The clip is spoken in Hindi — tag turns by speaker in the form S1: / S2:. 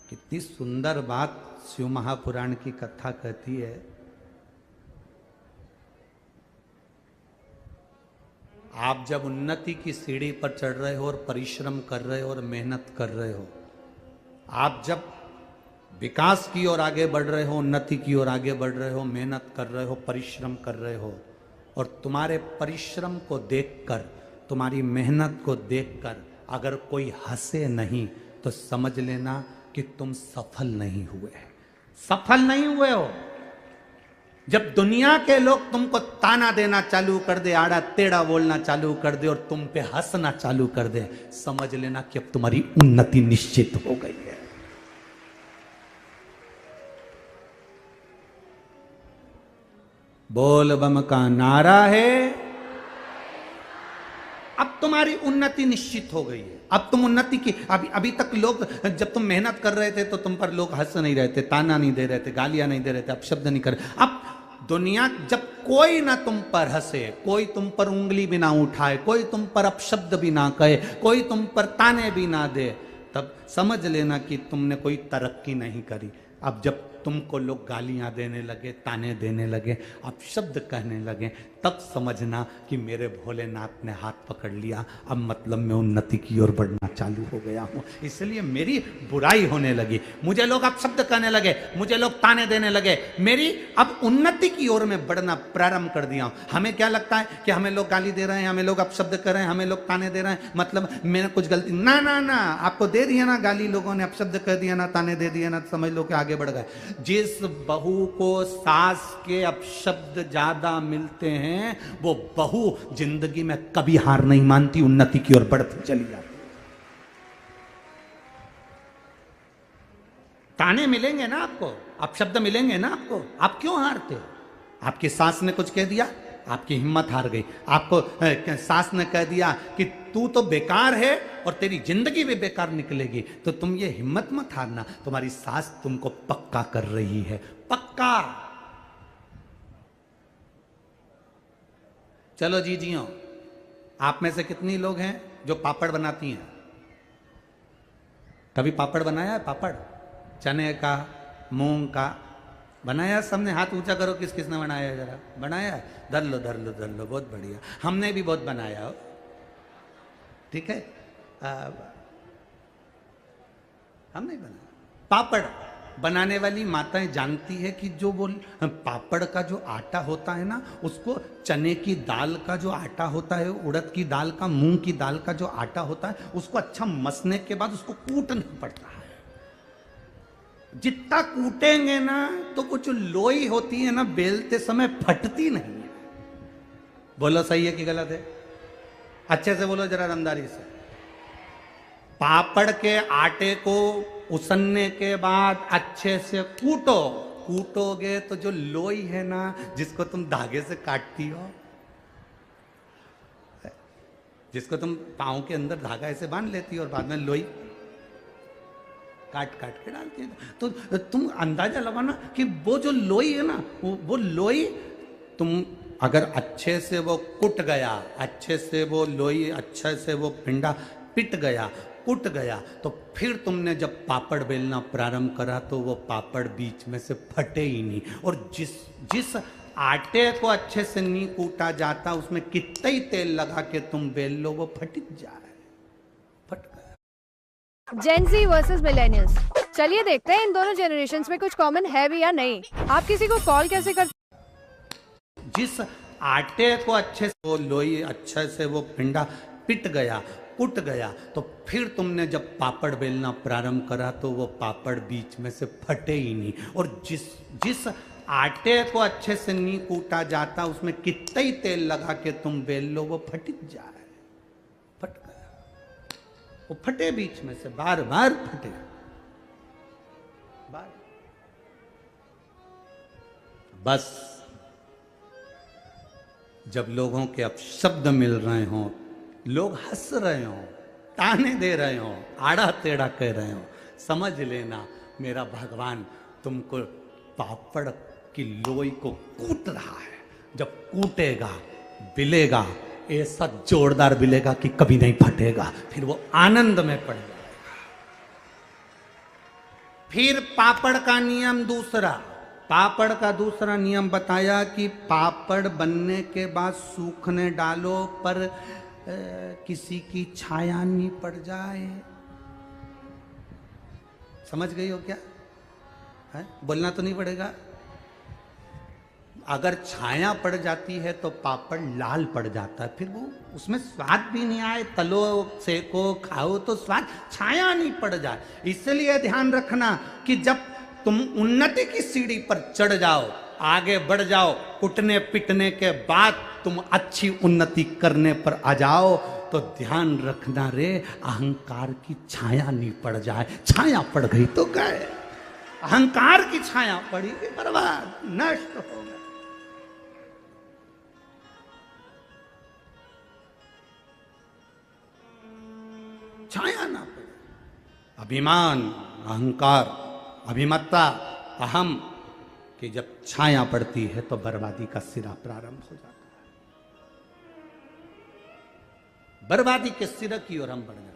S1: कितनी सुंदर बात शिव महापुराण की कथा कहती है। आप जब उन्नति की सीढ़ी पर चढ़ रहे हो और परिश्रम कर रहे हो और मेहनत कर रहे हो, आप जब विकास की ओर आगे बढ़ रहे हो, उन्नति की ओर आगे बढ़ रहे हो, मेहनत कर रहे हो, परिश्रम कर रहे हो, और तुम्हारे परिश्रम को देखकर, तुम्हारी मेहनत को देखकर अगर कोई हंसे नहीं तो समझ लेना कि तुम सफल नहीं हुए। सफल नहीं हुए हो। जब दुनिया के लोग तुमको ताना देना चालू कर दे, आड़ा टेढ़ा बोलना चालू कर दे और तुम पे हंसना चालू कर दे, समझ लेना कि अब तुम्हारी उन्नति निश्चित हो गई है। बोल बम का नारा है, अब तुम्हारी उन्नति निश्चित हो गई है। अब तुम उन्नति की, अभी तक लोग, जब तुम मेहनत कर रहे थे तो तुम पर लोग हंस नहीं रहे थे, ताना नहीं दे रहे थे, गालियां नहीं दे रहे थे, अपशब्द नहीं कर रहे। अब दुनिया, जब कोई ना तुम पर हंसे, कोई तुम पर उंगली भी ना उठाए, कोई तुम पर अपशब्द भी ना कहे, कोई तुम पर ताने भी ना दे, तब समझ लेना कि तुमने कोई तरक्की नहीं करी। अब जब तुमको लोग गालियां देने लगे, ताने देने लगे, अपशब्द कहने लगे, तब समझना कि मेरे भोलेनाथ ने हाथ पकड़ लिया, अब मतलब मैं उन्नति की ओर बढ़ना चालू हो गया हूं। इसलिए मेरी बुराई होने लगी, मुझे लोग अपशब्द कहने लगे, मुझे लोग ताने देने लगे, मेरी अब उन्नति की ओर में बढ़ना प्रारंभ कर दिया हूं। हमें क्या लगता है कि हमें लोग गाली दे रहे हैं, हमें लोग अपशब्द कर रहे हैं, हमें लोग ताने दे रहे हैं, मतलब मैंने कुछ गलती, ना ना ना, आपको दे दिया ना गाली, लोगों ने अपशब्द कह दिया ना, ताने दे दिया ना, समझ लो कि आगे बढ़ गए। जिस बहू को सास के अपशब्द ज्यादा मिलते हैं, वो बहू जिंदगी में कभी हार नहीं मानती, उन्नति की ओर बढ़ती चली जाती। ताने मिलेंगे ना आपको, अपशब्द मिलेंगे ना आपको, आप क्यों हारते हो? आपकी सास ने कुछ कह दिया, आपकी हिम्मत हार गई। आपको सास ने कह दिया कि तू तो बेकार है और तेरी जिंदगी भी बेकार निकलेगी, तो तुम ये हिम्मत मत हारना, तुम्हारी सास तुमको पक्का कर रही है, पक्का। चलो जीजियों, आप में से कितनी लोग हैं जो पापड़ बनाती हैं? कभी पापड़ बनाया है? पापड़ चने का, मूंग का बनाया? सबने हाथ ऊंचा करो, किस किसने बनाया है? जरा बनाया है? धर लो धर लो धर लो, बहुत बढ़िया। हमने भी बहुत बनाया हो, ठीक है। हमने बनाया। पापड़ बनाने वाली माताएं जानती है कि जो वो पापड़ का जो आटा होता है ना, उसको चने की दाल का जो आटा होता है, उड़द की दाल का, मूंग की दाल का जो आटा होता है, उसको अच्छा मसने के बाद उसको कूटना पड़ता है। जितना कूटेंगे ना तो वो जो लोई होती है ना, बेलते समय फटती नहीं है। बोलो सही है कि गलत है? अच्छे से बोलो जरा, दमदारी से। पापड़ के आटे को उसनने के बाद अच्छे से कूटो, कूटोगे तो जो लोई है ना, जिसको तुम धागे से काटती हो, जिसको तुम पांव के अंदर धागा ऐसे बांध लेती हो और बाद में लोई काट काट के डालती है, तो तुम अंदाजा लगाना कि वो जो लोई है ना, वो लोई तुम अगर अच्छे से वो कुट गया, अच्छे से वो लोई, अच्छे से वो पिंडा पिट गया, कुट गया, तो फिर तुमने जब पापड़ बेलना प्रारंभ करा तो वो पापड़ बीच में से फटे ही नहीं। और जिस आटे को अच्छे से नहीं कूटा जाता, उसमें कितना ही तेल लगा के तुम बेल लो, वो फट जाए, फट गया।
S2: जेन ज़ी वर्सेस मिलेनियल्स, चलिए देखते हैं इन दोनों जनरेशन्स में कुछ कॉमन है भी या नहीं। आप किसी को कॉल कैसे करते?
S1: जिस आटे को अच्छे से वो लोई, अच्छे से वो पिंडा पिट गया, कुट गया, तो फिर तुमने जब पापड़ बेलना प्रारंभ करा तो वो पापड़ बीच में से फटे ही नहीं। और जिस आटे को अच्छे से नहीं कूटा जाता, उसमें कितना ही तेल लगा के तुम बेल लो, वो फट जाए, फट गया। वो फटे बीच में से, बार बार फटे, बार। बस जब लोगों के अपशब्द मिल रहे हों, लोग हंस रहे हों, ताने दे रहे हों, आड़ा टेढ़ा कह रहे हों, समझ लेना मेरा भगवान तुमको पापड़ की लोई को कूट रहा है। जब कूटेगा, बिलेगा, ऐसा जोरदार बिलेगा कि कभी नहीं फटेगा, फिर वो आनंद में पड़ जाएगा। फिर पापड़ का नियम दूसरा, पापड़ का दूसरा नियम बताया कि पापड़ बनने के बाद सूखने डालो, पर किसी की छाया नहीं पड़ जाए। समझ गई हो क्या है? बोलना तो नहीं पड़ेगा। अगर छाया पड़ जाती है तो पापड़ लाल पड़ जाता है, फिर वो उसमें स्वाद भी नहीं आए, तलो सेको खाओ तो स्वाद, छाया नहीं पड़ जाए। इसलिए ध्यान रखना कि जब तुम उन्नति की सीढ़ी पर चढ़ जाओ, आगे बढ़ जाओ, उठने पिटने के बाद तुम अच्छी उन्नति करने पर आ जाओ, तो ध्यान रखना रे, अहंकार की छाया नहीं पड़ जाए। छाया पड़ गई तो गए, अहंकार की छाया पड़ी कि बर्बाद, नष्ट हो गए। छाया ना पड़े। अभिमान, अहंकार, अभिमत्ता, अहम कि जब छाया पड़ती है तो बर्बादी का सिरा प्रारंभ हो जाता है। बर्बादी के सिरे की ओर हम बढ़ जाते हैं।